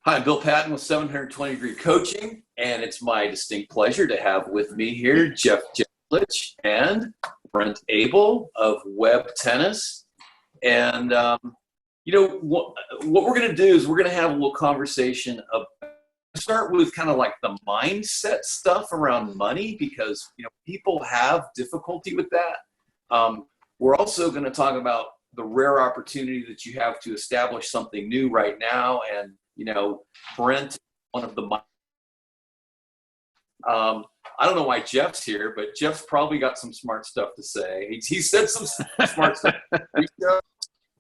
Hi, I'm Bill Patton with 720 Degree Coaching, and it's my distinct pleasure to have with me here Jeff Jacklic and Brent Abel of Web Tennis. And, what we're going to do is we're going to have a little conversation of start with kind of like the mindset stuff around money because, people have difficulty with that. We're also going to talk about the rare opportunity that you have to establish something new right now. And Brent, one of the, I don't know why Jeff's here, but Jeff's probably got some smart stuff to say. He said some smart stuff,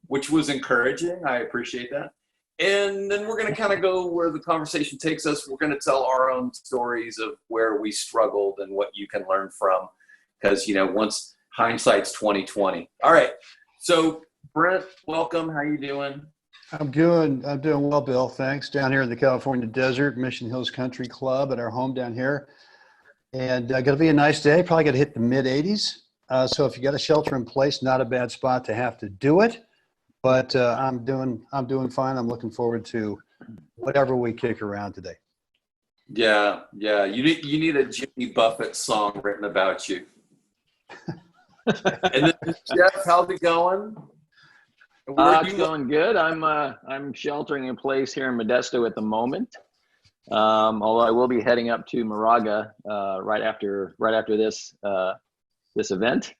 which was encouraging. I appreciate that. And then we're going to kind of go where the conversation takes us. We're going to tell our own stories of where we struggled and what you can learn from. Because, once hindsight's 2020. All right. So Brent, welcome. How you doing? I'm doing well, Bill. Thanks. Down here in the California desert, Mission Hills Country Club at our home down here. And going to be a nice day. Probably going to hit the mid 80s. So if you got a shelter in place, not a bad spot to have to do it. But I'm doing fine. I'm looking forward to whatever we kick around today. Yeah. You need a Jimmy Buffett song written about you. And then Jeff, how's it going? It's going good. I'm sheltering in place here in Modesto at the moment. Although I will be heading up to Moraga right after this event.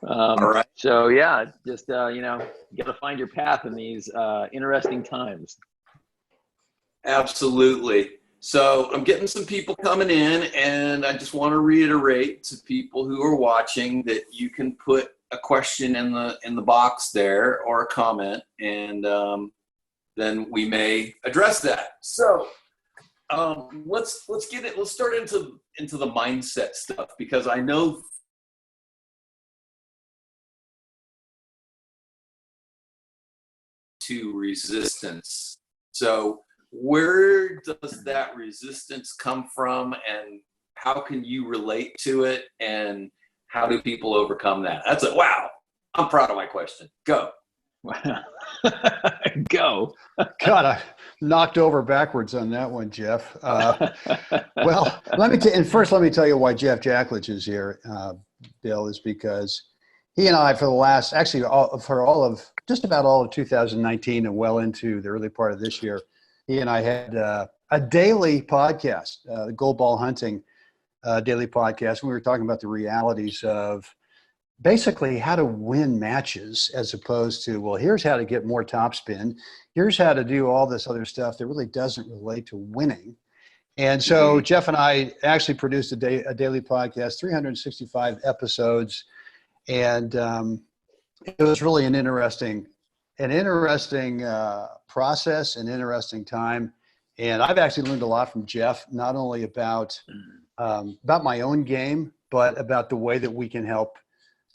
All right. So yeah, just you got to find your path in these interesting times. Absolutely. So I'm getting some people coming in, and I just want to reiterate to people who are watching that you can put a question in the box there or a comment, and then we may address that. So let's get it. Let's start into the mindset stuff, because I know to resistance. So where does that resistance come from, and how can you relate to it, and how do people overcome that? That's a wow. I'm proud of my question. Go. Go. God, I knocked over backwards on that one, Jeff. Well, let me tell you why Jeff Jacklic is here, Bill, is because he and I, for just about all of 2019 and well into the early part of this year, he and I had a daily podcast, the Gold Ball Hunting daily podcast. We were talking about the realities of basically how to win matches, as opposed to, well, here's how to get more topspin. Here's how to do all this other stuff that really doesn't relate to winning. And so Jeff and I actually produced a daily podcast, 365 episodes. And it was really an interesting process, an interesting time. And I've actually learned a lot from Jeff, not only about my own game, but about the way that we can help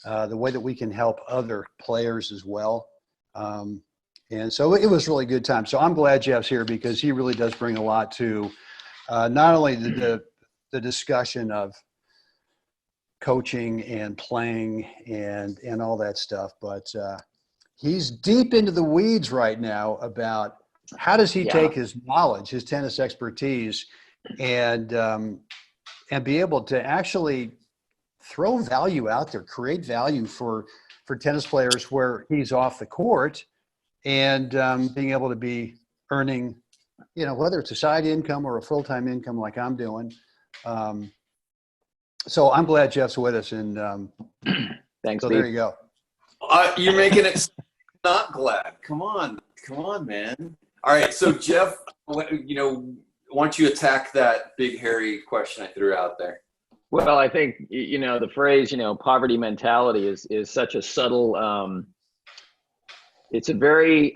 other players as well. And so it was really good time. So I'm glad Jeff's here, because he really does bring a lot to not only the discussion of coaching and playing and all that stuff, but he's deep into the weeds right now about how does he take his knowledge, his tennis expertise, and be able to actually throw value out there, create value for tennis players where he's off the court, and being able to be earning, whether it's a side income or a full-time income like I'm doing. So I'm glad Jeff's with us, and thanks. So Steve. there you go. You're making it not glad. Come on, man. All right, so Jeff, why don't you attack that big hairy question I threw out there? Well, I think, the phrase, poverty mentality is such a subtle, it's a very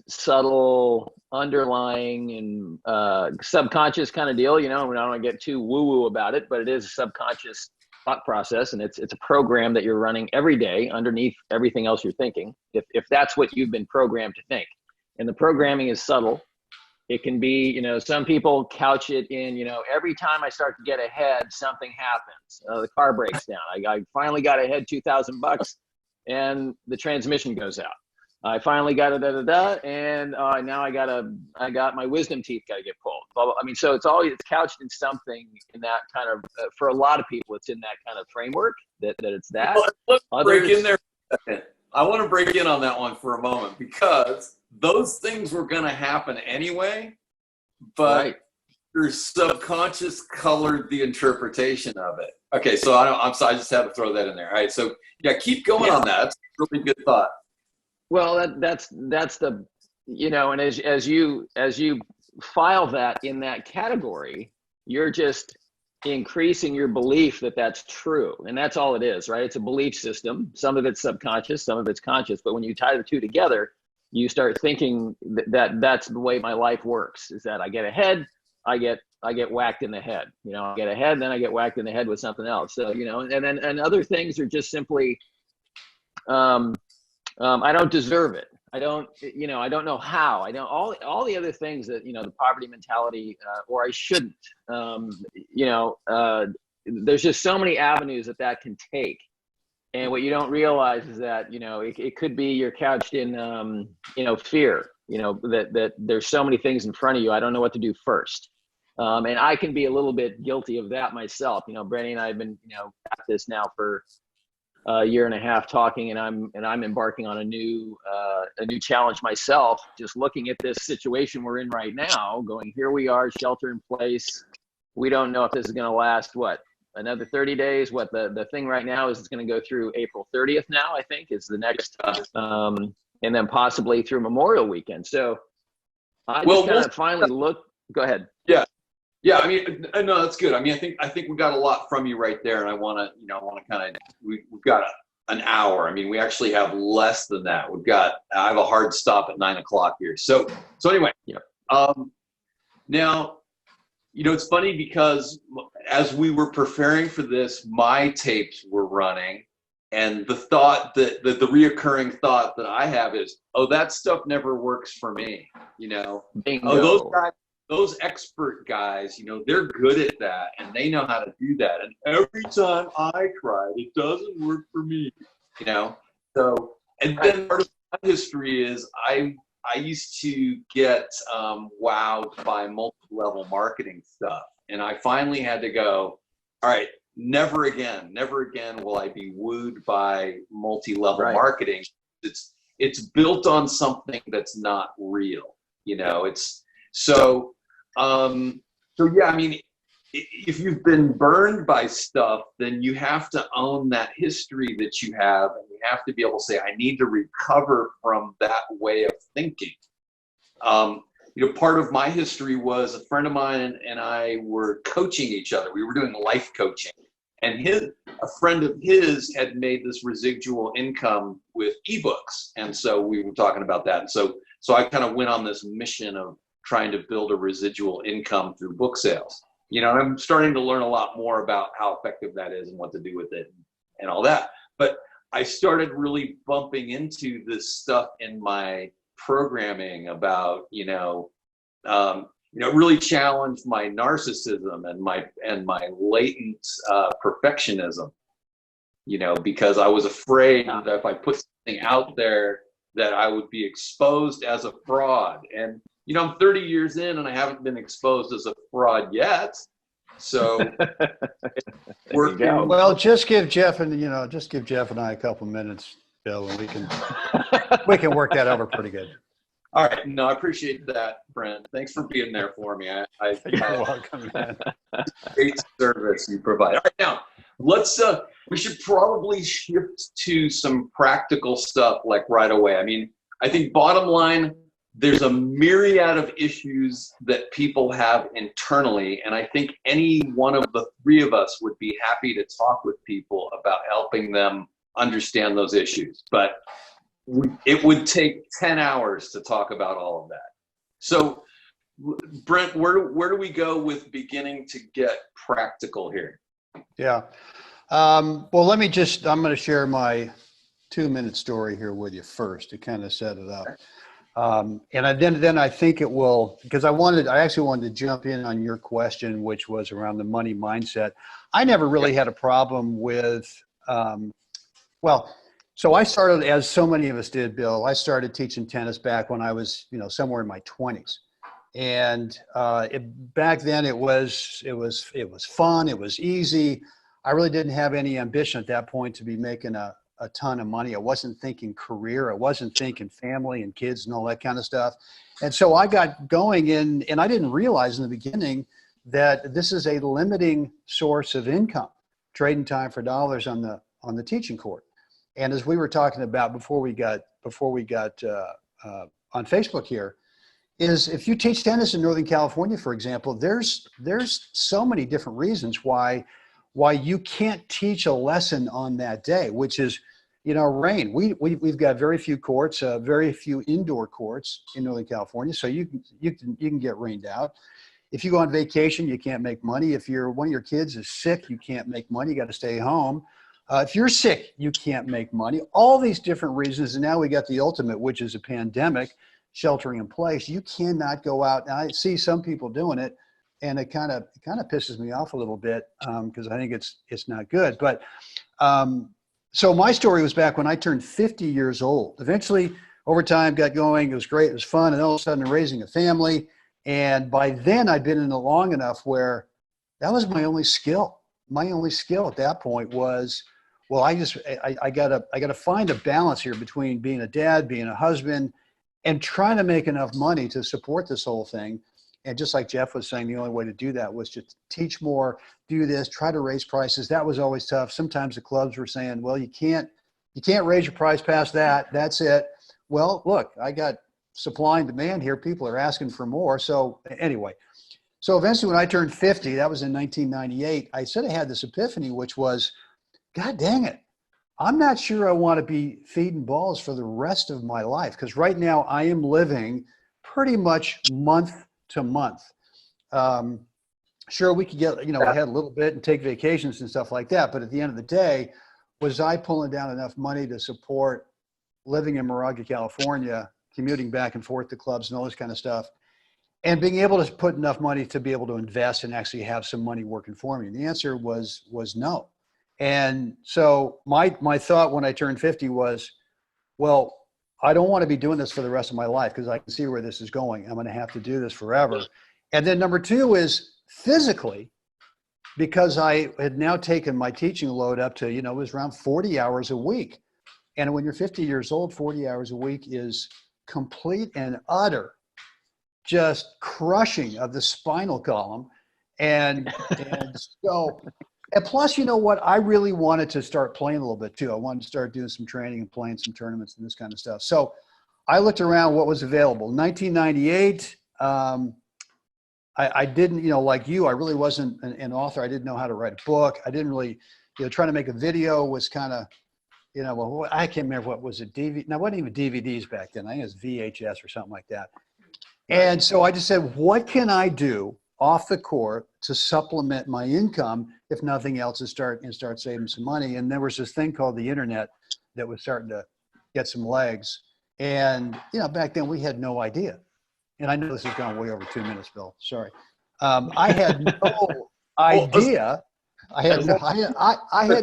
subtle underlying and subconscious kind of deal. We don't want to get too woo-woo about it, but it is a subconscious thought process, and it's a program that you're running every day underneath everything else you're thinking, if that's what you've been programmed to think. And the programming is subtle. It can be, some people couch it in, every time I start to get ahead, something happens. The car breaks down. I finally got ahead $2,000 and the transmission goes out. I finally got and now I got my wisdom teeth got to get pulled. Blah, blah. I mean, so it's couched in something in that kind of, for a lot of people, it's in that kind of framework that it's that. Let's break in there. I want to break in on that one for a moment, because those things were going to happen anyway, but right. your subconscious colored the interpretation of it. Okay, so I just had to throw that in there. All right, so yeah, keep going on that. That's a really good thought. Well, that's the, and as you file that in that category, you're just increasing your belief that that's true, and that's all it is, right? It's a belief system. Some of it's subconscious, some of it's conscious, but when you tie the two together, you start thinking that that's the way my life works, is that I get ahead, I get whacked in the head, I get ahead, then I get whacked in the head with something else. So, and other things are just simply, I don't deserve it. I don't know how. I don't, all the other things that, the poverty mentality, or I shouldn't, there's just so many avenues that can take. And what you don't realize is that, it could be you're couched in, fear, that there's so many things in front of you. I don't know what to do first. And I can be a little bit guilty of that myself. Brent and I have been, at this now for a year and a half talking, and I'm embarking on a new challenge myself, just looking at this situation we're in right now, going, here we are, shelter in place. We don't know if this is going to last, another 30 days. The thing right now is it's going to go through April 30th now, I think, is the next, and then possibly through Memorial Weekend. So I just kind of finally go ahead. Yeah, I mean, no, that's good. I mean, I think we got a lot from you right there, and I want to kind of, we've got an hour. I mean, we actually have less than that. I have a hard stop at 9:00 here. So anyway, now, it's funny because as we were preparing for this, my tapes were running, and the thought the reoccurring thought that I have is, oh, that stuff never works for me. Bingo. Oh, those guys. Those expert guys, they're good at that, and they know how to do that. And every time I try it, it doesn't work for me, So, and then part of my history is I used to get wowed by multi-level marketing stuff, and I finally had to go, all right, never again will I be wooed by multi-level marketing. It's built on something that's not real, So yeah, I mean, if you've been burned by stuff, then you have to own that history that you have, and you have to be able to say, I need to recover from that way of thinking. Part of my history was a friend of mine and I were coaching each other. We were doing life coaching, and a friend of his had made this residual income with ebooks, and so we were talking about that. And so I kind of went on this mission of trying to build a residual income through book sales. And I'm starting to learn a lot more about how effective that is and what to do with it and all that. But I started really bumping into this stuff in my programming about, really challenged my narcissism and my latent perfectionism, because I was afraid that if I put something out there that I would be exposed as a fraud. And I'm 30 years in and I haven't been exposed as a fraud yet. So well, just give Jeff and I a couple minutes, Bill, and we can work that over pretty good. All right. No, I appreciate that, Brent. Thanks for being there for me. You're welcome, man. Great service you provide. All right, now we should probably shift to some practical stuff like right away. I mean, I think bottom line, there's a myriad of issues that people have internally, and I think any one of the three of us would be happy to talk with people about helping them understand those issues. But it would take 10 hours to talk about all of that. So, Brent, where do we go with beginning to get practical here? Yeah. Well, I'm going to share my 2-minute story here with you first to kind of set it up. And then I think it will, because I actually wanted to jump in on your question, which was around the money mindset. I never really had a problem with, So I started, as so many of us did, Bill, I started teaching tennis back when I was, somewhere in my 20s. And back then it was fun. It was easy. I really didn't have any ambition at that point to be making a ton of money. I wasn't thinking career. I wasn't thinking family and kids and all that kind of stuff. And so I got going and I didn't realize in the beginning that this is a limiting source of income, trading time for dollars on the teaching court. And as we were talking about before we got on Facebook here, is if you teach tennis in Northern California, for example, there's so many different reasons why you can't teach a lesson on that day, which is, rain. We've got very few courts, very few indoor courts in Northern California, so you can get rained out. If you go on vacation, you can't make money. If one of your kids is sick, you can't make money. You got to stay home. If you're sick, you can't make money. All these different reasons, and now we got the ultimate, which is a pandemic, sheltering in place. You cannot go out. Now, I see some people doing it, and it kind of pisses me off a little bit because I think it's not good. But so my story was back when I turned 50 years old. Eventually, over time, got going. It was great. It was fun. And all of a sudden, raising a family. And by then, I'd been in it long enough where that was my only skill. My only skill at that point was, well, I gotta find a balance here between being a dad, being a husband, and trying to make enough money to support this whole thing. And just like Jeff was saying, the only way to do that was to teach more, do this, try to raise prices. That was always tough. Sometimes the clubs were saying, well, you can't raise your price past that. That's it. Well, look, I got supply and demand here. People are asking for more. So anyway, so eventually when I turned 50, that was in 1998, I sort of had this epiphany, which was, God dang it, I'm not sure I want to be feeding balls for the rest of my life, because right now I am living pretty much month to month. Sure, we could get, ahead a little bit and take vacations and stuff like that. But at the end of the day, was I pulling down enough money to support living in Moraga, California, commuting back and forth to clubs and all this kind of stuff, and being able to put enough money to be able to invest and actually have some money working for me? And the answer was no. And so my thought when I turned 50 was, well, I don't want to be doing this for the rest of my life because I can see where this is going. I'm going to have to do this forever. And then number two is physically, because I had now taken my teaching load up to, it was around 40 hours a week. And when you're 50 years old, 40 hours a week is complete and utter just crushing of the spinal column. And so, and plus, you know what? I really wanted to start playing a little bit too. I wanted to start doing some training and playing some tournaments and this kind of stuff. So I looked around what was available. 1998, I didn't, like you, I really wasn't an author. I didn't know how to write a book. I didn't really, trying to make a video was kind of, well, I can't remember what was it, DVD. Now, it wasn't even DVDs back then. I think it was VHS or something like that. And so I just said, what can I do off the court to supplement my income, if nothing else, and start saving some money? And there was this thing called the internet that was starting to get some legs. And, back then we had no idea. And I know this has gone way over 2 minutes, Bill. Sorry. I had no idea. I had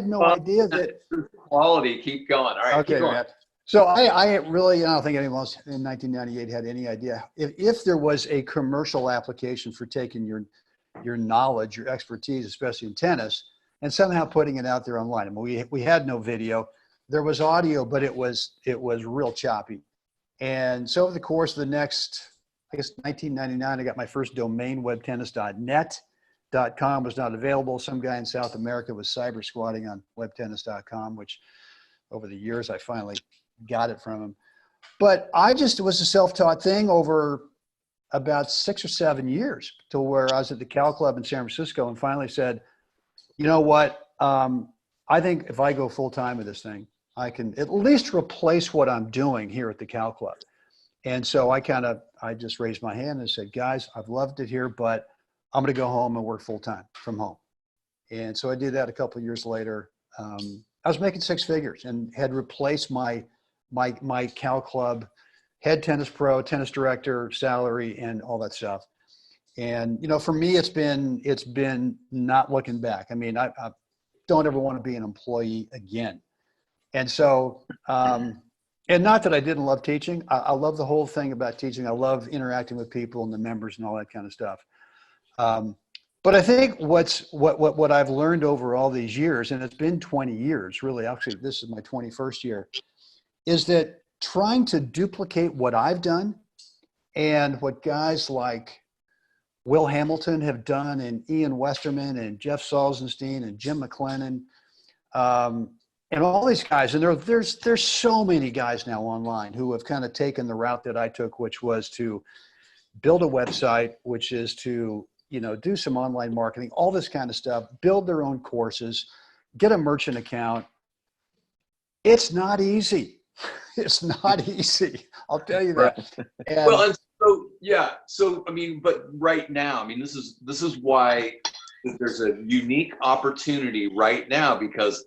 no idea that quality. Keep going. All right. Okay, keep going. Matt. So I really, I don't think anyone else in 1998 had any idea if there was a commercial application for taking your knowledge, your expertise, especially in tennis, and somehow putting it out there online. I mean, we had no video. There was audio, but it was real choppy. And so over the course of the next, I guess 1999, I got my first domain, webtennis.net. .com was not available. Some guy in South America was cyber squatting on webtennis.com, which over the years I finally got it from him. But it was a self-taught thing over about 6 or 7 years, to where I was at the Cal Club in San Francisco and finally said, you know what? I think if I go full-time with this thing, I can at least replace what I'm doing here at the Cal Club. And so I just raised my hand and said, guys, I've loved it here, but I'm going to go home and work full-time from home. And so I did that a couple of years later. I was making 6 figures and had replaced my Cal Club head tennis pro, tennis director salary, and all that stuff. And, for me, it's been not looking back. I mean, I don't ever want to be an employee again. And so, and not that I didn't love teaching. I love the whole thing about teaching. I love interacting with people and the members and all that kind of stuff. But I think what I've learned over all these years, and it's been 20 years, really, actually, this is my 21st year, is that trying to duplicate what I've done and what guys like Will Hamilton have done, and Ian Westerman and Jeff Salzenstein and Jim McLennan, and all these guys, and there's so many guys now online who have kind of taken the route that I took, which was to build a website, which is to, do some online marketing, all this kind of stuff, build their own courses, get a merchant account. It's not easy. It's not easy. I'll tell you that. And, well, and so, yeah. So, I mean, but right now, I mean, this is why there's a unique opportunity right now, because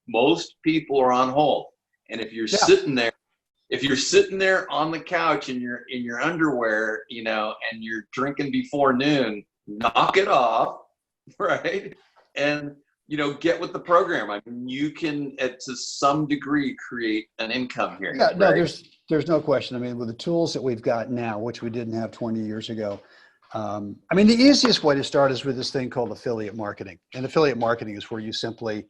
most people are on hold. And if you're sitting there on the couch in your underwear, and you're drinking before noon, knock it off, right? And, get with the program. I mean, you can, to some degree, create an income here. Yeah, right? no, there's no question. I mean, with the tools that we've got now, which we didn't have 20 years ago, I mean, the easiest way to start is with this thing called affiliate marketing. And affiliate marketing is where you simply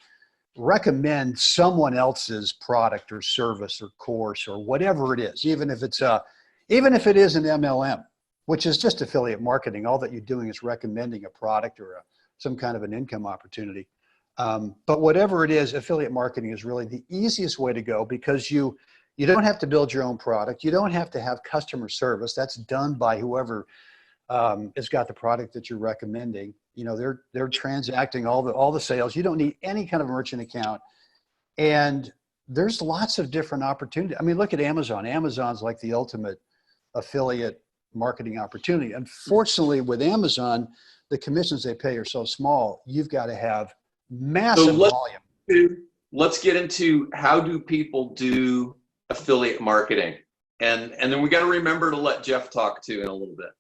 recommend someone else's product or service or course or whatever it is, even if it is an MLM, which is just affiliate marketing. All that you're doing is recommending a product or some kind of an income opportunity. But whatever it is, affiliate marketing is really the easiest way to go, because you don't have to build your own product. You don't have to have customer service. That's done by whoever has got the product that you're recommending. They're transacting all the sales. You don't need any kind of merchant account. And there's lots of different opportunities. I mean, look at Amazon. Amazon's like the ultimate affiliate marketing opportunity. Unfortunately, with Amazon, the commissions they pay are so small, you've got to have massive volume. Let's get into, how do people do affiliate marketing? And then we got to remember to let Jeff talk too in a little bit.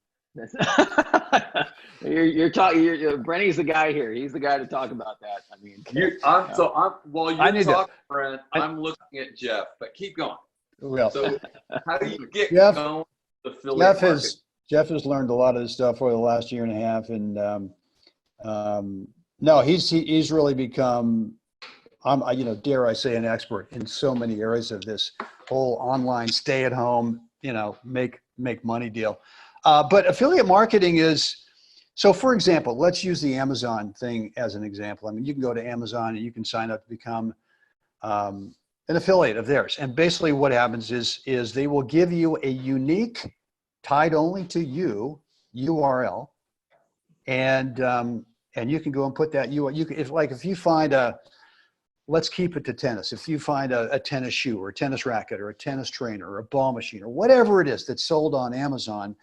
You're talking. Brenny's the guy here. He's the guy to talk about that. I mean, while you're talking, Brent, I'm looking at Jeff. But keep going. Well, so how do you get going with affiliate marketing? Jeff has learned a lot of this stuff over the last year and a half, and no, he's really become, dare I say, an expert in so many areas of this whole online stay at home, make money deal. But affiliate marketing is, so for example, let's use the Amazon thing as an example. I mean, you can go to Amazon and you can sign up to become an affiliate of theirs. And basically what happens is they will give you a unique, tied only to you, URL. And you can go and put that if you find let's keep it to tennis. If you find a tennis shoe or a tennis racket or a tennis trainer or a ball machine or whatever it is that's sold on Amazon,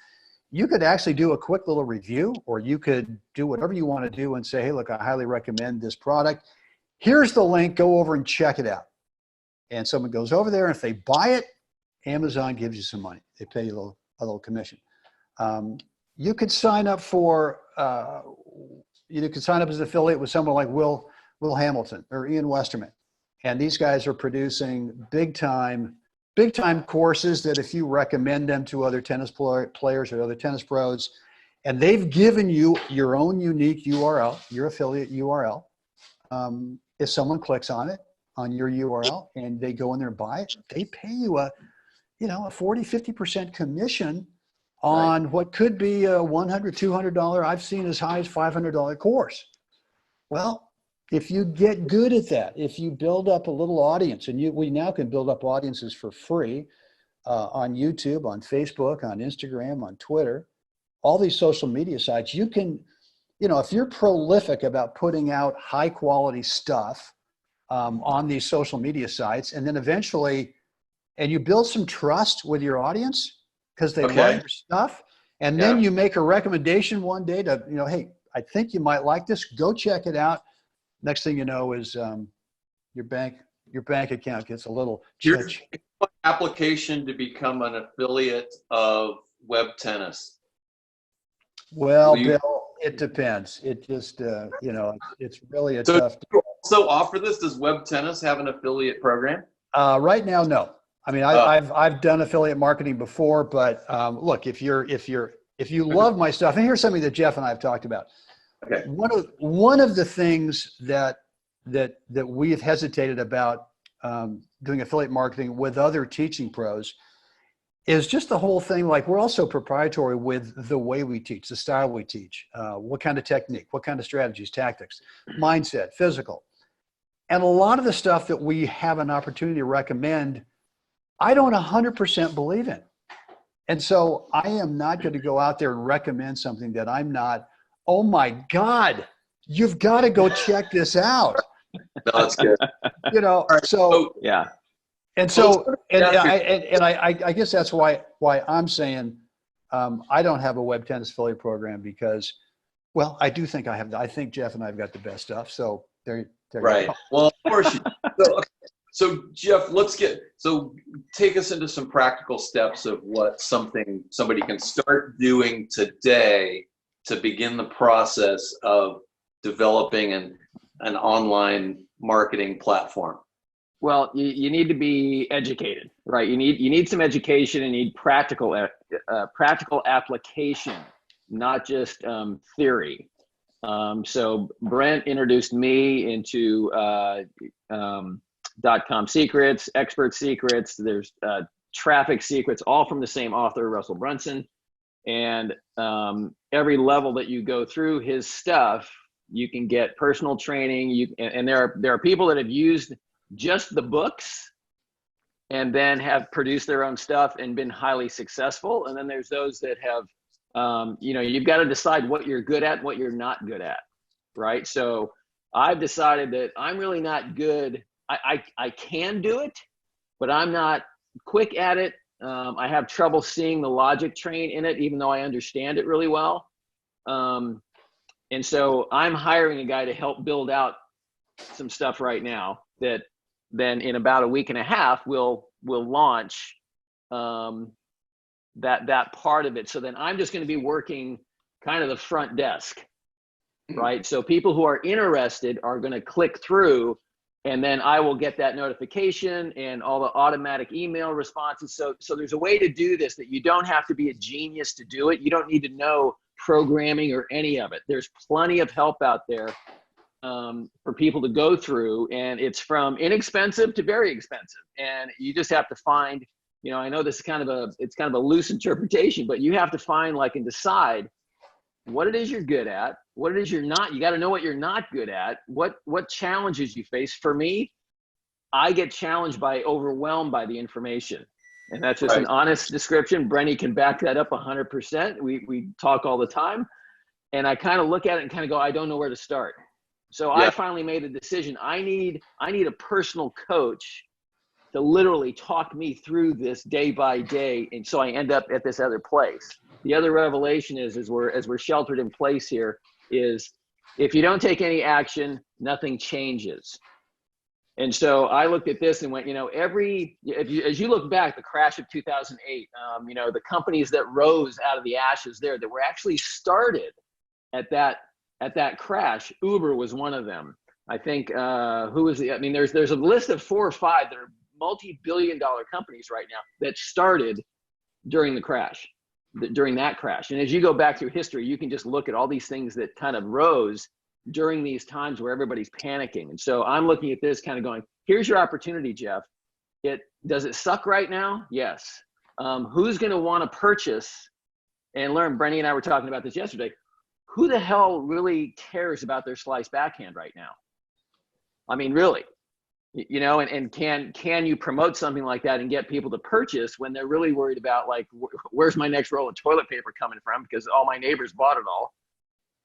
you could actually do a quick little review, or you could do whatever you want to do and say, hey, look, I highly recommend this product. Here's the link, go over and check it out. And someone goes over there, and if they buy it, Amazon gives you some money. They pay you a little commission. You could sign up you could sign up as an affiliate with someone like Will Hamilton or Ian Westerman. And these guys are producing big time courses that if you recommend them to other tennis players or other tennis pros, and they've given you your own unique URL, your affiliate URL, if someone clicks on it, on your URL, and they go in there and buy it, they pay you a 40, 50% commission on what could be a $100, $200, I've seen as high as $500 course. Well, if you get good at that, if you build up a little audience, and we now can build up audiences for free on YouTube, on Facebook, on Instagram, on Twitter, all these social media sites, you can, if you're prolific about putting out high quality stuff on these social media sites, and then eventually, and you build some trust with your audience because they love your stuff, and then you make a recommendation one day to, hey, I think you might like this, go check it out. Next thing you know is your bank account gets a little church. Application to become an affiliate of Web Tennis. Well, Bill, it depends. It just, it's really a tough deal. also offer this? Does Web Tennis have an affiliate program? Right now, no. I mean, I've done affiliate marketing before, but look, if you love my stuff, and here's something that Jeff and I have talked about. Okay. One of the things that we have hesitated about doing affiliate marketing with other teaching pros is just the whole thing. Like, we're also proprietary with the way we teach, the style we teach, what kind of technique, what kind of strategies, tactics, mindset, physical. And a lot of the stuff that we have an opportunity to recommend, I don't 100% believe in. And so I am not going to go out there and recommend something that I'm not, oh my God, you've got to go check this out. No, that's good. You know, so yeah. And so, I guess that's why I'm saying I don't have a Web Tennis affiliate program because, well, I do think I think Jeff and I've got the best stuff. So there right. You go. Well, of course. So Jeff, take us into some practical steps of what somebody can start doing today to begin the process of developing an online marketing platform. Well, you need to be educated, right? You need some education and you need practical application, not just theory. So Brent introduced me into .com secrets, expert secrets. There's traffic secrets, all from the same author, Russell Brunson. And every level that you go through his stuff, you can get personal training. And there are people that have used just the books and then have produced their own stuff and been highly successful. And then there's those that have, you've got to decide what you're good at, what you're not good at, right? So I've decided that I'm really not good. I can do it, but I'm not quick at it. I have trouble seeing the logic train in it, even though I understand it really well. And so I'm hiring a guy to help build out some stuff right now that then in about a week and a half, we'll launch that part of it. So then I'm just going to be working kind of the front desk, right? So people who are interested are going to click through, and then I will get that notification and all the automatic email responses. So there's a way to do this that you don't have to be a genius to do it. You don't need to know programming or any of it. There's plenty of help out there for people to go through, and it's from inexpensive to very expensive. And you just have to find, I know this is kind of a loose interpretation, but you have to find and decide what it is you're good at, what it is you're not. You got to know what you're not good at, what challenges you face. For me, I get challenged overwhelmed by the information. And that's just an honest description. Brenny can back that up 100%. We talk all the time. And I kind of look at it and kind of go, I don't know where to start. So I finally made a decision. I need a personal coach to literally talk me through this day by day. And so I end up at this other place. The other revelation is as we're sheltered in place here, is if you don't take any action, nothing changes. And so I looked at this and went, as you look back, the crash of 2008, the companies that rose out of the ashes that were actually started at that crash, Uber was one of them. I think, there's a list of 4 or 5 that are multi-billion-dollar companies right now that started during that crash. And as you go back through history, you can just look at all these things that kind of rose during these times where everybody's panicking. And so I'm looking at this kind of going, here's your opportunity, Jeff. Does it suck right now? Yes. Who's going to want to purchase and learn? Brenny and I were talking about this yesterday. Who the hell really cares about their slice backhand right now? I mean, really, and can you promote something like that and get people to purchase when they're really worried about where's my next roll of toilet paper coming from because all my neighbors bought it all.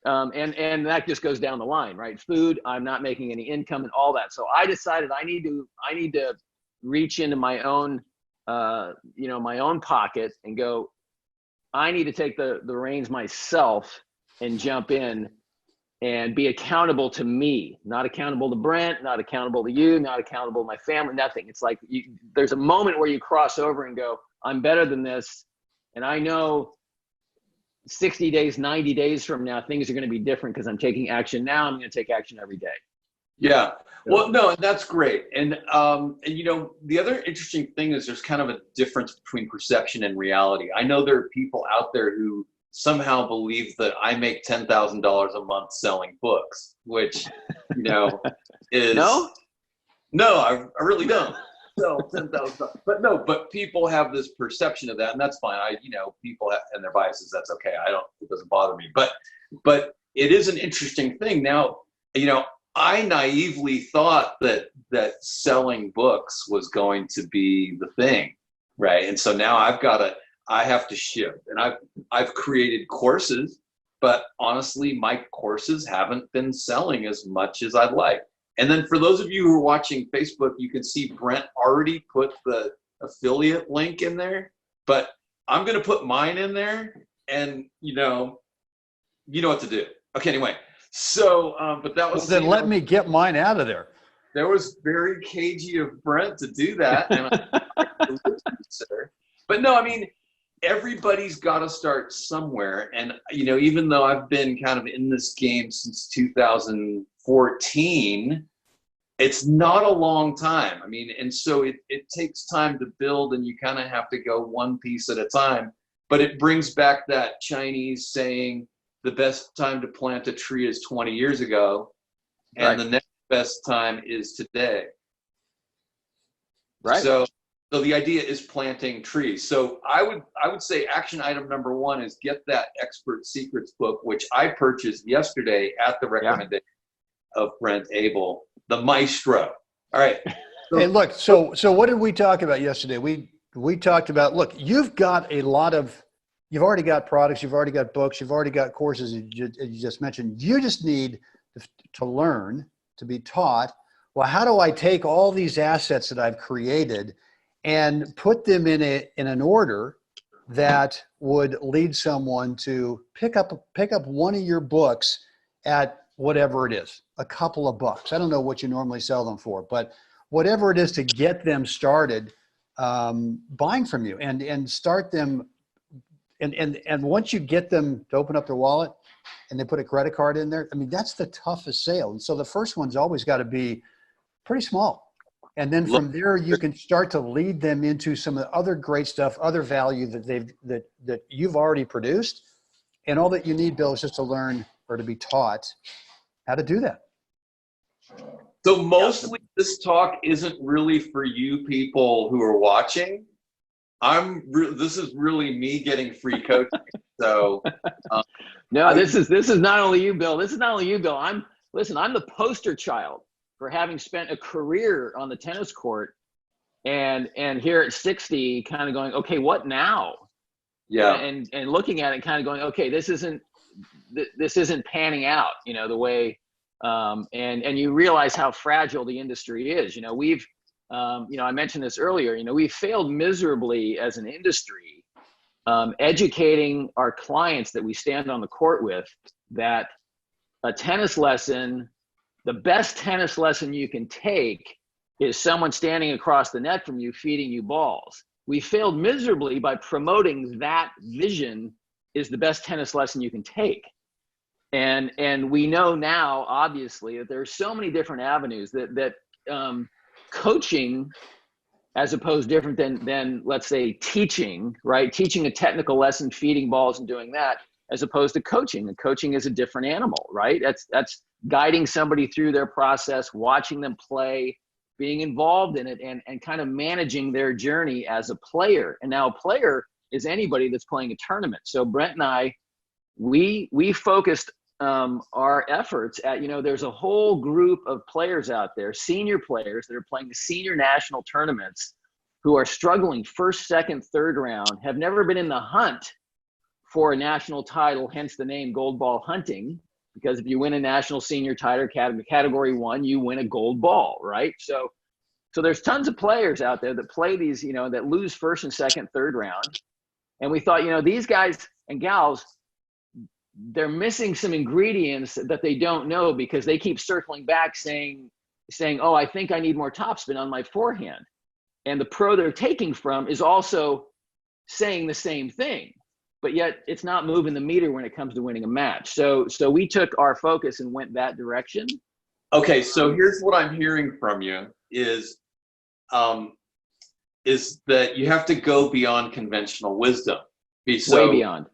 And that just goes down the line, right? Food, I'm not making any income and all that. So I decided I need to reach into my own, my own pocket and go, I need to take the reins myself and jump in and be accountable to me, not accountable to Brent, not accountable to you, not accountable to my family, nothing. It's like there's a moment where you cross over and go, I'm better than this. And I know 60 days, 90 days from now, things are going to be different because I'm taking action now. I'm going to take action every day. Yeah. Well, no, and that's great. And you know, the other interesting thing is there's kind of a difference between perception and reality. I know there are people out there who somehow believe that I make $10,000 a month selling books, which, you know, is No? no, I really don't sell 10,000. But no, but people have this perception of that, and that's fine. You know, people have, and their biases. That's okay. It doesn't bother me. But it is an interesting thing. Now, you know, I naively thought that selling books was going to be the thing, right? And so now I have to shift, and I've created courses, but honestly, my courses haven't been selling as much as I'd like. And then for those of you who are watching Facebook, you can see Brent already put the affiliate link in there, but I'm going to put mine in there, and you know what to do. Okay, anyway. So, but that was. Well, then let me get mine out of there. That was very cagey of Brent to do that, and sir. But no, I mean, everybody's got to start somewhere, and you know, even though I've been kind of in this game since 2014, it's not a long time. I mean, and so it takes time to build, and you kind of have to go one piece at a time. But it brings back that Chinese saying, the best time to plant a tree is 20 years ago, and Right. the next best time is today. Right. So the idea is planting trees. So I would say action item number one is get that Expert Secrets book, which I purchased yesterday at the recommendation of Brent Abel, the maestro. All right. So, Hey, look. So what did we talk about yesterday? We talked about. Look, you've already got products. You've already got books. You've already got courses. You just mentioned. You just need to learn, to be taught. Well, how do I take all these assets that I've created and put them in an order that would lead someone to pick up one of your books at whatever it is, a couple of bucks. I don't know what you normally sell them for, but whatever it is to get them started buying from you and start them. And once you get them to open up their wallet and they put a credit card in there, I mean, that's the toughest sale. And so the first one's always got to be pretty small. And then from there, you can start to lead them into some of the other great stuff, other value that you've already produced. And all that you need, Bill, is just to learn or to be taught how to do that. So mostly this talk isn't really for you people who are watching. This is really me getting free coaching. So no, this is not only you, Bill. This is not only you, Bill. I'm the poster child for having spent a career on the tennis court, and here at 60, kind of going, okay, what now? Yeah. And looking at it, kind of going, okay, this isn't panning out, you know, the way, and you realize how fragile the industry is. You know, we've, you know, I mentioned this earlier, you know, we failed miserably as an industry, educating our clients that we stand on the court with that a tennis lesson, the best tennis lesson you can take is someone standing across the net from you, feeding you balls. We failed miserably by promoting that vision is the best tennis lesson you can take. And we know now, obviously, that there's so many different avenues that coaching, as opposed different than let's say teaching, right? Teaching a technical lesson, feeding balls and doing that, as opposed to coaching. And coaching is a different animal, right? That's guiding somebody through their process, watching them play, being involved in it, and kind of managing their journey as a player. And now a player is anybody that's playing a tournament. So Brent and I, we focused our efforts at, you know, there's a whole group of players out there, senior players that are playing the senior national tournaments who are struggling first, second, third round, have never been in the hunt for a national title, hence the name Gold Ball Hunting, because if you win a national senior title category 1, you win a gold ball, right? So there's tons of players out there that play these, you know, that lose first and second, third round. And we thought, you know, these guys and gals, they're missing some ingredients that they don't know because they keep circling back saying, oh, I think I need more topspin on my forehand. And the pro they're taking from is also saying the same thing, but yet it's not moving the meter when it comes to winning a match. So we took our focus and went that direction. Okay, so here's what I'm hearing from you um, is that you have to go beyond conventional wisdom. Way So, beyond.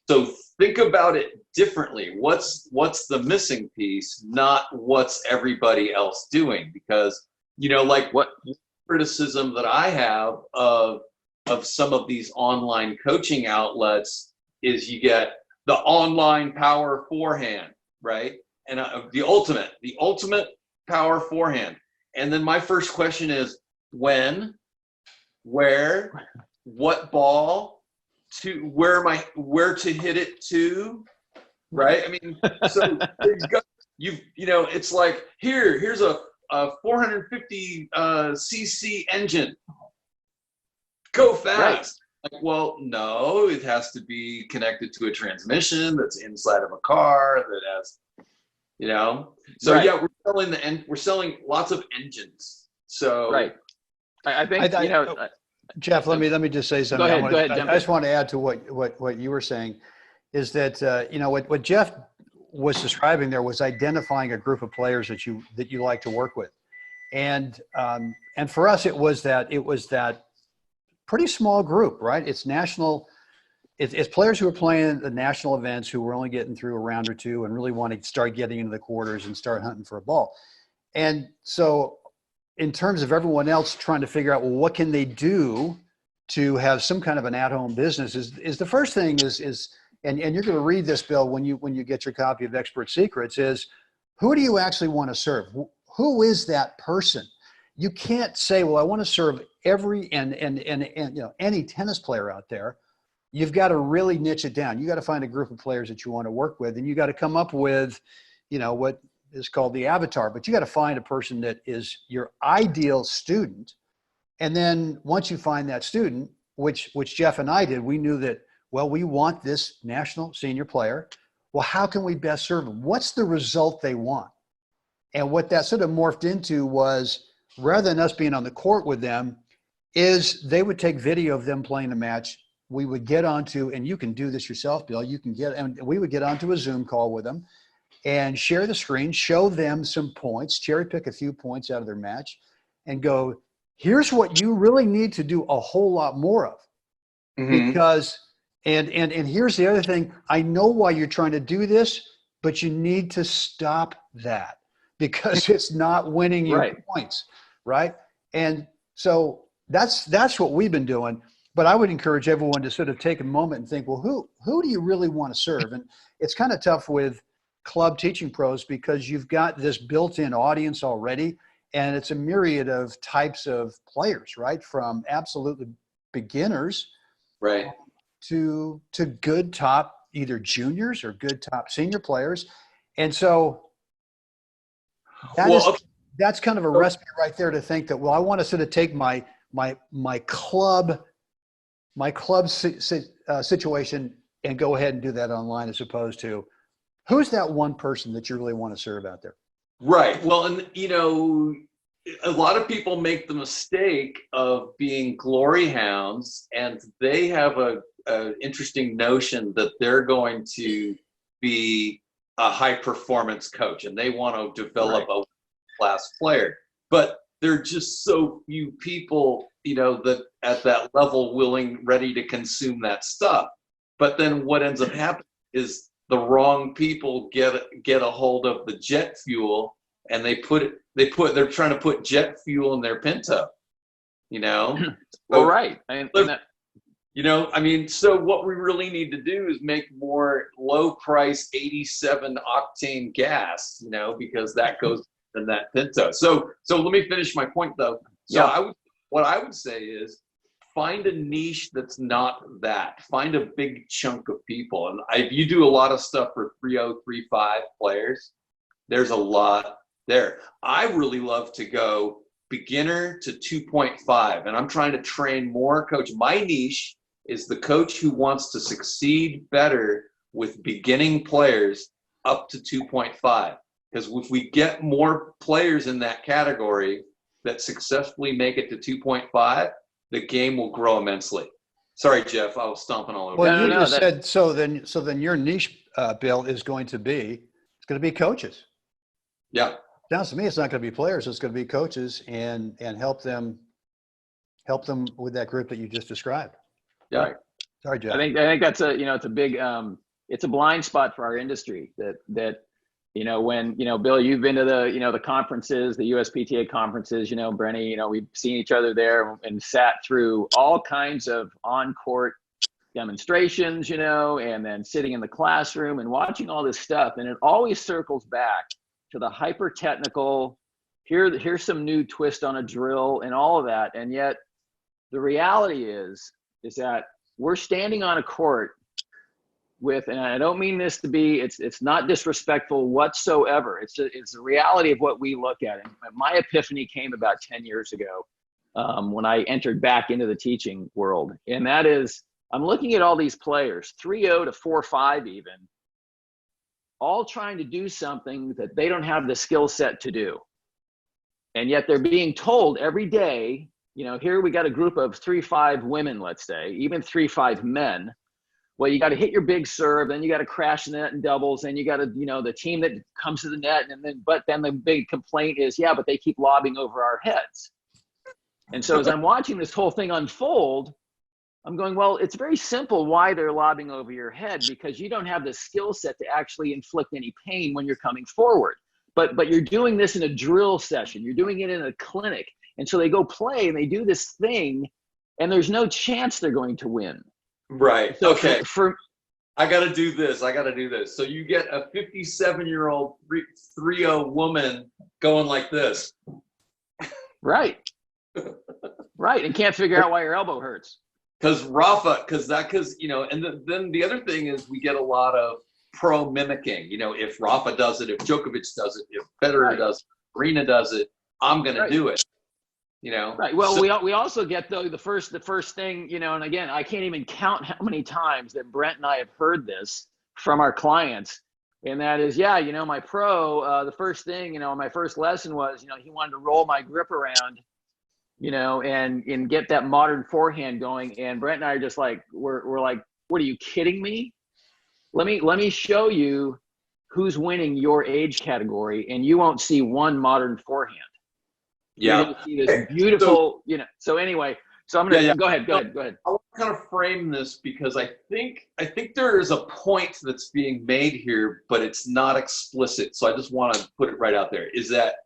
so think about it differently. What's the missing piece, not what's everybody else doing? Because like What? criticism that I have of some of these online coaching outlets is you get the online power forehand, right? And the ultimate power forehand. And then my first question is when, where, what ball, to where to hit it to, right? I mean, so it's like here's a 450 cc engine, go fast. Right. Like, well, no, it has to be connected to a transmission that's inside of a car that has, so Right. yeah, we're selling lots of engines. So Right. I think Jeff, let me just say something. Go ahead. Jump I just in. want to add to what you were saying, is that what Jeff was describing there was identifying a group of players that you like to work with, and for us it was that pretty small group, right? It's national. It's players who are playing the national events who were only getting through a round or two and really want to start getting into the quarters and start hunting for a ball. And so in terms of everyone else trying to figure out, well, what can they do to have some kind of an at-home business is the first thing is and you're going to read this, Bill, when you get your copy of Expert Secrets, is who do you actually want to serve? Who is that person? You can't say, well, I want to serve every and any tennis player out there. You've got to really niche it down. You got to find a group of players that you want to work with, and you got to come up with, what is called the avatar. But you got to find a person that is your ideal student. And then once you find that student, which Jeff and I did, we knew that, well, we want this national senior player. Well, how can we best serve them? What's the result they want? And what that sort of morphed into was, rather than us being on the court with them, is they would take video of them playing a match. We would get onto, and you can do this yourself, Bill, and we would get onto a Zoom call with them and share the screen, show them some points, cherry pick a few points out of their match, and go, here's what you really need to do a whole lot more of. mm-hmm. Because, and here's the other thing, I know why you're trying to do this, but you need to stop that because it's not winning you points, right? And so that's what we've been doing. But I would encourage everyone to sort of take a moment and think, well, who do you really want to serve? And it's kind of tough with club teaching pros because you've got this built-in audience already, and it's a myriad of types of players, right? From absolutely beginners, right, to good top either juniors or good top senior players. And so that's kind of a recipe right there to think that, well, I want to sort of take my club situation and go ahead and do that online, as opposed to who's that one person that you really want to serve out there? Right. Well, and a lot of people make the mistake of being glory hounds, and they have a interesting notion that they're going to be a high performance coach and they want to develop a class player. But there are just so few people, that at that level ready to consume that stuff. But then what ends up happening is the wrong people get a hold of the jet fuel, and they're trying to put jet fuel in their Pinto, Well, right. So what we really need to do is make more low price 87 octane gas, because that goes in that Pinto. So let me finish my point though. So what I would say is find a niche that's not that. Find a big chunk of people. And if you do a lot of stuff for 3.0, 3.5 players, there's a lot there. I really love to go beginner to 2.5, and I'm trying to train more coach. My niche is the coach who wants to succeed better with beginning players up to 2.5. Because if we get more players in that category that successfully make it to 2.5, the game will grow immensely. Sorry, Jeff, I was stomping all over. Well, you just said so. Then your niche, Bill, is going to be coaches. Yeah, Sounds to me it's not going to be players. It's going to be coaches and help them with that group that you just described. Yeah. Right. Sorry, Jeff. I think that's it's a big, it's a blind spot for our industry that, when, Bill, you've been to the conferences, the USPTA conferences, Brenny, we've seen each other there and sat through all kinds of on-court demonstrations, and then sitting in the classroom and watching all this stuff. And it always circles back to the hyper technical, here's some new twist on a drill and all of that. And yet the reality is that we're standing on a court with, and I don't mean this to be, it's not disrespectful whatsoever. It's the reality of what we look at. And my epiphany came about 10 years ago when I entered back into the teaching world. And that is, I'm looking at all these players, 3-0 to 4-5 even, all trying to do something that they don't have the skill set to do. And yet they're being told every day, here we got a group of 3-5 women, let's say, even 3-5 men. Well, you got to hit your big serve, then you got to crash the net in doubles, then you got to, the team that comes to the net, but then the big complaint is, yeah, but they keep lobbing over our heads. And so as I'm watching this whole thing unfold, I'm going, well, it's very simple why they're lobbing over your head, because you don't have the skill set to actually inflict any pain when you're coming forward. But you're doing this in a drill session. You're doing it in a clinic. And so they go play and they do this thing, and there's no chance they're going to win. Right. So okay. I got to do this. So you get a 57-year-old 3-0 woman going like this. Right. Right. And can't figure out why your elbow hurts. Then the other thing is we get a lot of pro mimicking. If Rafa does it, if Djokovic does it, if Federer does it, Serena does it, I'm going to do it. Right. Well, we also get the first thing, and again, I can't even count how many times that Brent and I have heard this from our clients. And that is, my pro, the first thing, my first lesson was, he wanted to roll my grip around, and get that modern forehand going. And Brent and I are just like, we're like, what are you kidding me? Let me show you who's winning your age category, and you won't see one modern forehand. Yeah. You're gonna see this beautiful, so anyway, so I'm gonna go ahead. I want to kind of frame this because I think there is a point that's being made here, but it's not explicit. So I just want to put it right out there, is that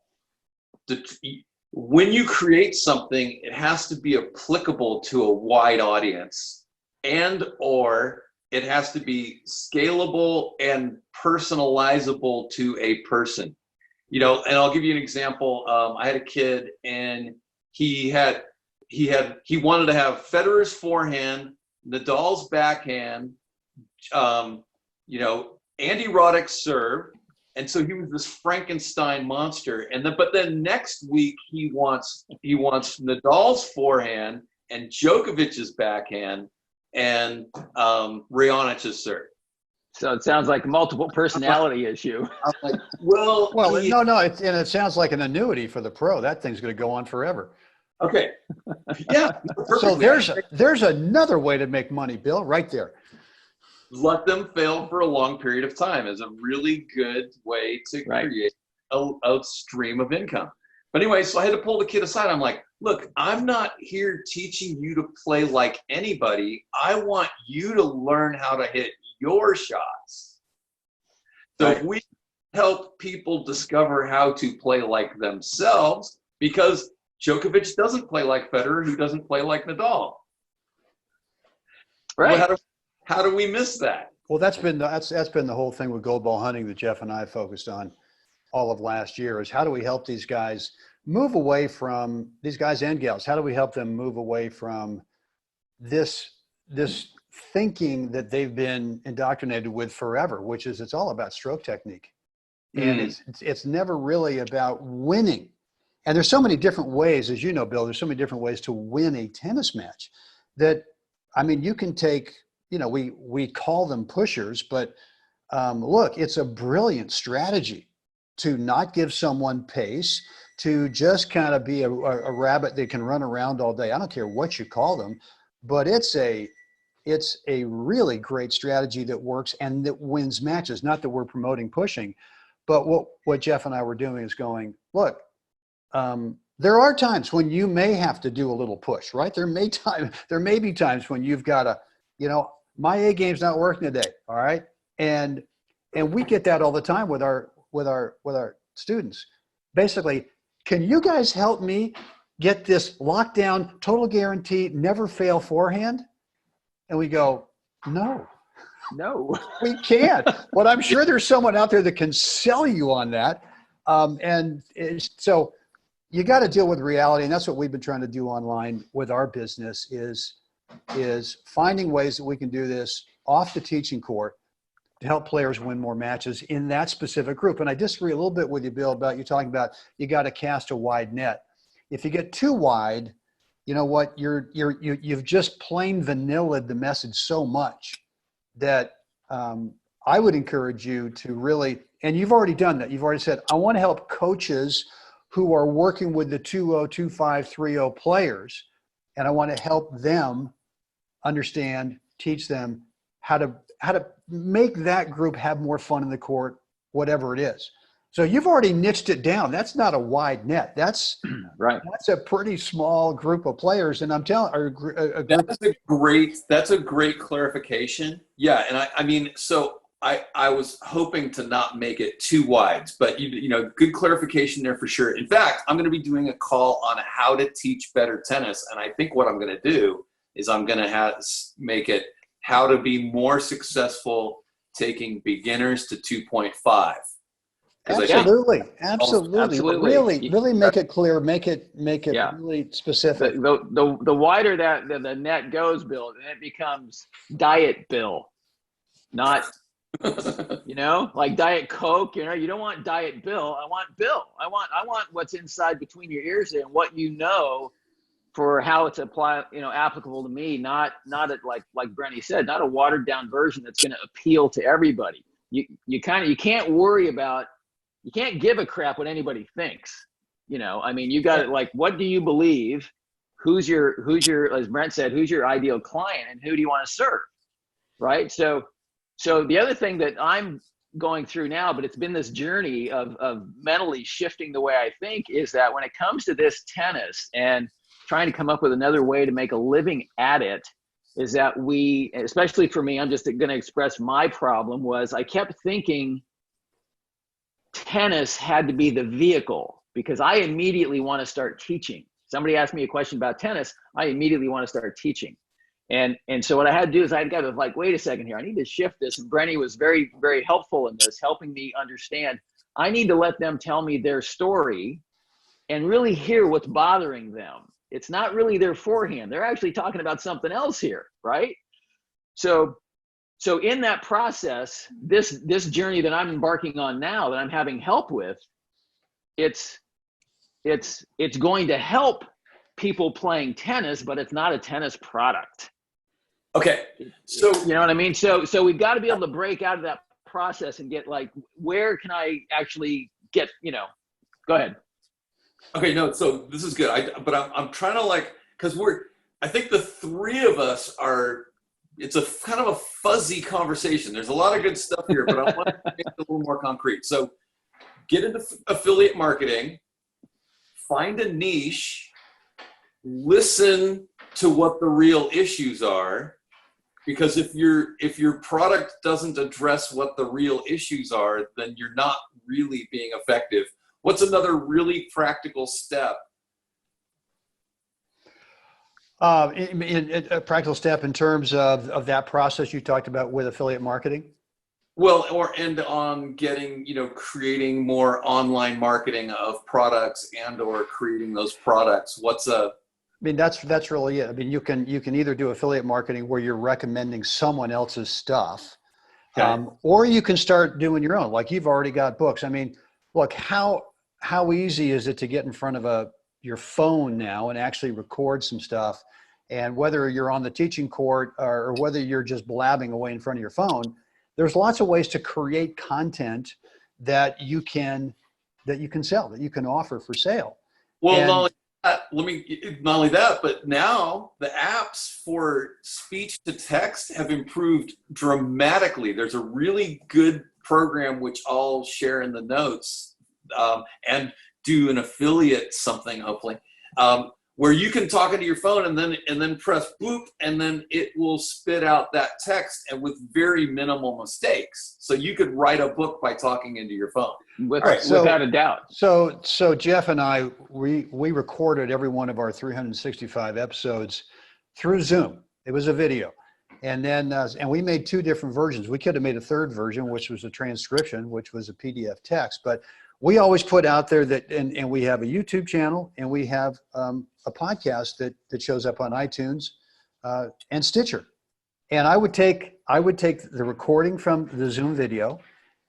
when you create something, it has to be applicable to a wide audience, or it has to be scalable and personalizable to a person. And I'll give you an example. I had a kid, and he wanted to have Federer's forehand, Nadal's backhand, Andy Roddick's serve, and so he was this Frankenstein monster. But then next week he wants Nadal's forehand and Djokovic's backhand and Raonic's serve. So it sounds like a multiple personality issue. I'm like, well, no, it sounds like an annuity for the pro. That thing's going to go on forever. Okay. Yeah. So there's another way to make money, Bill, right there. Let them fail for a long period of time is a really good way to create a stream of income. But anyway, so I had to pull the kid aside. I'm like, look, I'm not here teaching you to play like anybody. I want you to learn how to hit your shots. So if we help people discover how to play like themselves, because Djokovic doesn't play like Federer, who doesn't play like Nadal. Right. Well, how do we miss that? Well, that's been the whole thing with gold ball hunting that Jeff and I focused on all of last year, is how do we help these guys move away from, these guys and gals, how do we help them move away from this thinking that they've been indoctrinated with forever, which is it's all about stroke technique. And it's never really about winning. And there's so many different ways, as you know, Bill, there's so many different ways to win a tennis match that, I mean, you can take, we call them pushers, but look, it's a brilliant strategy to not give someone pace, to just kind of be a rabbit that can run around all day. I don't care what you call them, but it's a really great strategy that works and that wins matches. Not that we're promoting pushing, But what Jeff and I were doing is going, look, there are times when you may have to do a little push, right? There may be times when you've got to, my A game's not working today. All right. And we get that all the time with our students. Basically, can you guys help me get this lockdown, total guarantee, never fail forehand? And we go, no, we can't. But I'm sure there's someone out there that can sell you on that. So you got to deal with reality. And that's what we've been trying to do online with our business is finding ways that we can do this off the teaching court to help players win more matches in that specific group. And I disagree a little bit with you, Bill, about you talking about you got to cast a wide net. If you get too wide, you know what, you've just plain vanillaed the message so much that I would encourage you to really, and you've already done that. You've already said, I want to help coaches who are working with the 2-0, 2-5, 3-0 players, and I want to help them understand, teach them how to make that group have more fun in the court, whatever it is. So you've already niched it down. That's not a wide net. That's right. That's a pretty small group of players. And I'm telling that's a great clarification. Yeah. And I mean, so I was hoping to not make it too wide, but good clarification there for sure. In fact, I'm going to be doing a call on how to teach better tennis. And I think what I'm going to do is I'm going to make it how to be more successful taking beginners to 2.5. Absolutely. Really make it clear, make it really specific. The wider that the net goes, Bill, then it becomes Diet Bill, not like Diet Coke. You don't want Diet Bill. I want Bill. I want what's inside between your ears and what for how it's applicable to me. Not like Brenny said, not a watered down version that's going to appeal to everybody. You can't worry about. You can't give a crap what anybody thinks. You got it. What do you believe? Who's your, as Brent said, who's your ideal client and who do you want to serve? Right. So the other thing that I'm going through now, but it's been this journey of mentally shifting the way I think, is that when it comes to this tennis and trying to come up with another way to make a living at it, is that especially for me, I'm just going to express my problem, was I kept thinking tennis had to be the vehicle, because I immediately want to start teaching. Somebody asked me a question about tennis, I immediately want to start teaching. And so what I had to do is I got to wait a second here. I need to shift this. And Brenny was very, very helpful in this, helping me understand I need to let them tell me their story and really hear what's bothering them. It's not really their forehand. They're actually talking about something else here, right? So in that process, this journey that I'm embarking on now, that I'm having help with, it's going to help people playing tennis, but it's not a tennis product. Okay. So you know what I mean? So we've got to be able to break out of that process and get where can I actually get, go ahead. Okay, no, so this is good. I'm trying to because I think the three of us it's a kind of a fuzzy conversation. There's a lot of good stuff here, but I want to make it a little more concrete. So get into affiliate marketing, find a niche, listen to what the real issues are, because if your product doesn't address what the real issues are, then you're not really being effective. What's another really practical step? In a practical step in terms of that process you talked about with affiliate marketing? Well, on getting, creating more online marketing of products or creating those products. That's really it. You can either do affiliate marketing where you're recommending someone else's stuff, okay. Or you can start doing your own. Like you've already got books. Look, how easy is it to get in front of your phone now and actually record some stuff? And whether you're on the teaching court or whether you're just blabbing away in front of your phone, there's lots of ways to create content that you can sell, that you can offer for sale. Well, not only that, but now the apps for speech to text have improved dramatically. There's a really good program, which I'll share in the notes, and do an affiliate something, hopefully, where you can talk into your phone and then press boop, and then it will spit out that text, and with very minimal mistakes. So you could write a book by talking into your phone. Without a doubt. So Jeff and I, we recorded every one of our 365 episodes through Zoom. It was a video. And then, and we made 2 different versions. We could have made a 3rd version, which was a transcription, which was a PDF text. But we always put out there that, and we have a YouTube channel, and we have a podcast that shows up on iTunes and Stitcher. And I would take the recording from the Zoom video,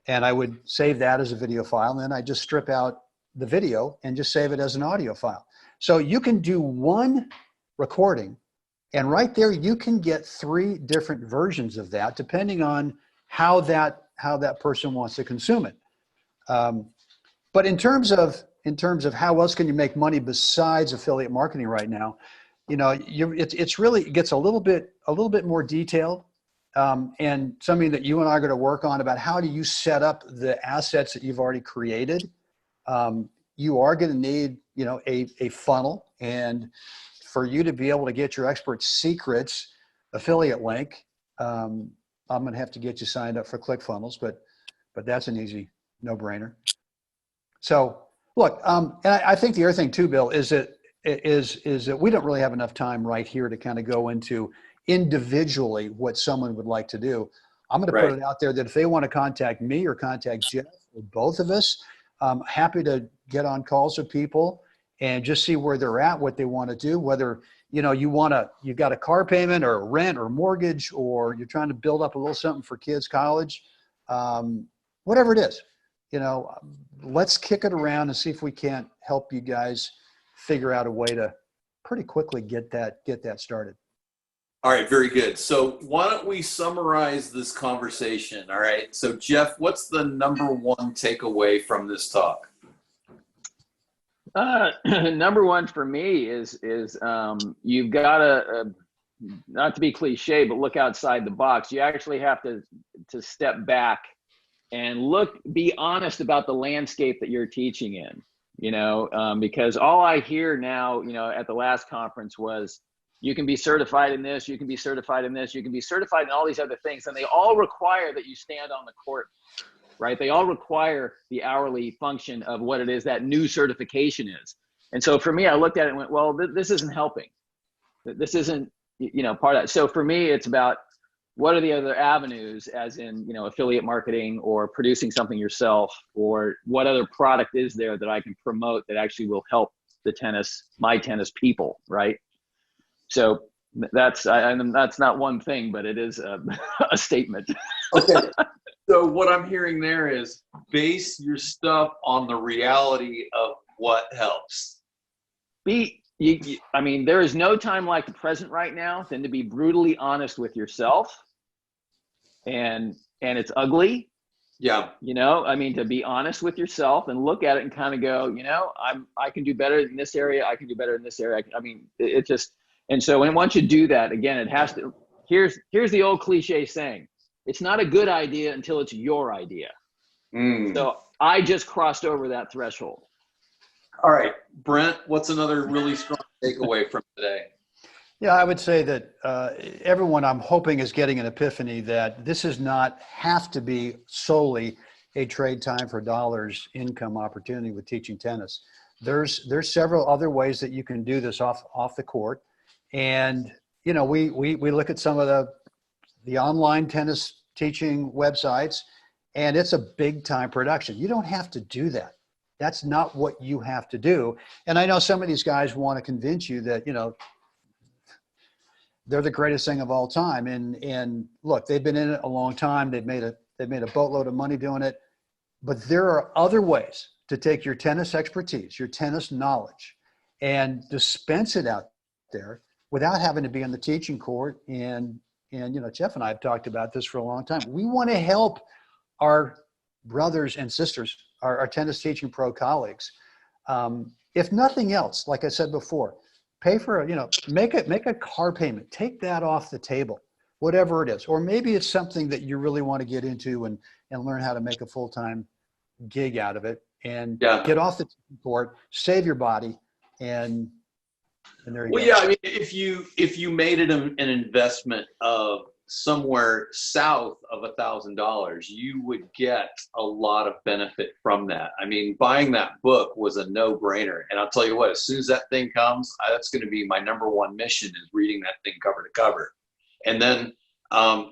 and I would save that as a video file. And then I just strip out the video and just save it as an audio file. So you can do one recording, and right there you can get 3 different versions of that, depending on how that person wants to consume it. But in terms of how else can you make money besides affiliate marketing right now, it gets a little bit more detailed, and something that you and I are going to work on about how do you set up the assets that you've already created. You are going to need a funnel, and for you to be able to get your expert secrets affiliate link, I'm going to have to get you signed up for ClickFunnels, but that's an easy no-brainer. So look, and I think the other thing too, Bill, is that we don't really have enough time right here to kind of go into individually what someone would like to do. I'm going to put it out there that if they want to contact me or contact Jeff or both of us, I'm happy to get on calls with people and just see where they're at, what they want to do, whether you've got a car payment or rent or mortgage, or you're trying to build up a little something for kids' college, whatever it is. Let's kick it around and see if we can't help you guys figure out a way to pretty quickly get that started. All right, very good. So why don't we summarize this conversation? All right. So Jeff, what's the number 1 takeaway from this talk? Number 1 for me is you've got to, not to be cliche, but look outside the box. You actually have to step back and be honest about the landscape that you're teaching in, because all I hear now, at the last conference was, you can be certified in this, you can be certified in this, you can be certified in all these other things. And they all require that you stand on the court, right? They all require the hourly function of what it is that new certification is. And so for me, I looked at it and went, well, this isn't helping. This isn't, part of that. So for me, it's about, what are the other avenues, as in, affiliate marketing or producing something yourself, or what other product is there that I can promote that actually will help my tennis people, right? So that's not one thing, but it is a statement. Okay. So what I'm hearing there is base your stuff on the reality of what helps. There is no time like the present right now than to be brutally honest with yourself. And it's ugly. Yeah. To be honest with yourself and look at it and kind of go, I can do better in this area. I can do better in this area. It just, and so once you do that, again, it has to, here's the old cliche saying, it's not a good idea until it's your idea. So I just crossed over that threshold. All right, Brent, what's another really strong takeaway from today? Yeah, I would say that everyone, I'm hoping, is getting an epiphany that this does not have to be solely a trade time for dollars income opportunity with teaching tennis. There's several other ways that you can do this off the court. And, we look at some of the online tennis teaching websites, and it's a big time production. You don't have to do that. That's not what you have to do. And I know some of these guys want to convince you that, they're the greatest thing of all time. And look, they've been in it a long time. They've made a boatload of money doing it. But there are other ways to take your tennis expertise, your tennis knowledge, and dispense it out there without having to be on the teaching court. And Jeff and I have talked about this for a long time. We want to help our brothers and sisters, our tennis teaching pro colleagues. If nothing else, like I said before, pay for, make a car payment, take that off the table whatever it is. Or maybe it's something that you really want to get into and learn how to make a full-time gig out of it and get off the board, save your body, and there you go. Well, yeah, I mean, if you made it an investment of somewhere south of $1,000, you would get a lot of benefit from that. I mean, buying that book was a no-brainer, and I'll tell you what, as soon as that thing comes, that's going to be my number one mission, is reading that thing cover to cover. And then,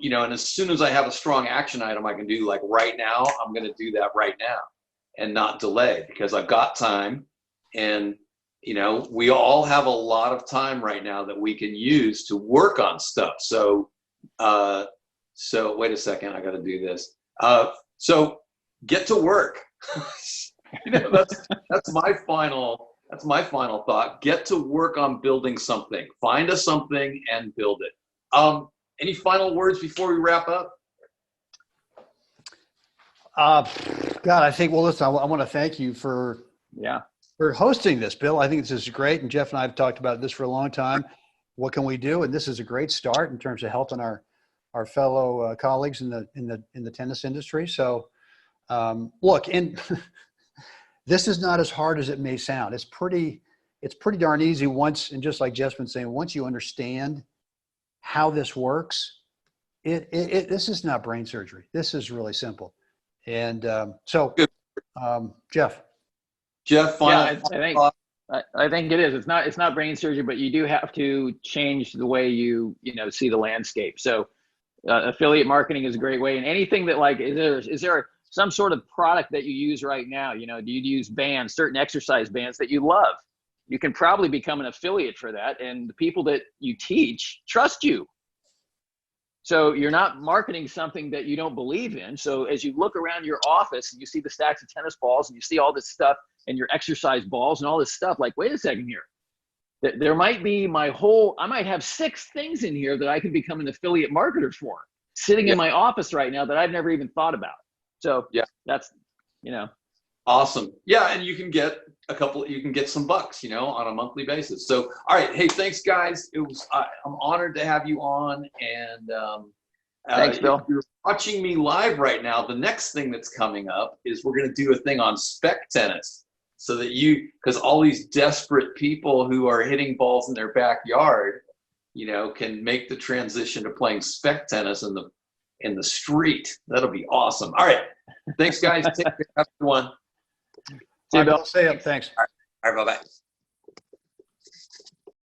you know, and as soon as I have a strong action item I can do, like right now, I'm going to do that right now and not delay, because I've got time. And, you know, we all have a lot of time right now that we can use to work on stuff. So wait a second, I got to do this. So get to work. You know, that's my final thought. Get to work on building something. Find a something and build it. Any final words before we wrap up? God, I think, well, listen, I want to thank you for hosting this, Bill. I think this is great. And Jeff and I have talked about this for a long time. What can we do? And this is a great start in terms of helping our fellow colleagues in the tennis industry. So look, and this is not as hard as it may sound. It's pretty darn easy once, and just like Jeff's been saying, once you understand how this works, this is not brain surgery. This is really simple. And Jeff. I think it is. It's not brain surgery, but you do have to change the way you see the landscape. So affiliate marketing is a great way. And anything that, like, is there some sort of product that you use right now? You know, do you use bands, certain exercise bands that you love? You can probably become an affiliate for that. And the people that you teach trust you. So you're not marketing something that you don't believe in. So as you look around your office and you see the stacks of tennis balls and you see all this stuff and your exercise balls and all this stuff, like, wait a second here. There might be I might have 6 things in here that I could become an affiliate marketer for, sitting in my office right now that I've never even thought about. So that's, Awesome. Yeah. And you can get some bucks, on a monthly basis. So, all right. Hey, thanks guys. I'm honored to have you on. And thanks, Bill. If you're watching me live right now, the next thing that's coming up is we're going to do a thing on spec tennis, so that because all these desperate people who are hitting balls in their backyard, can make the transition to playing spec tennis in the street. That'll be awesome. All right. Thanks guys. Take care. Have a good one. See you, Bill. Say it. Thanks. All right. Bye-bye.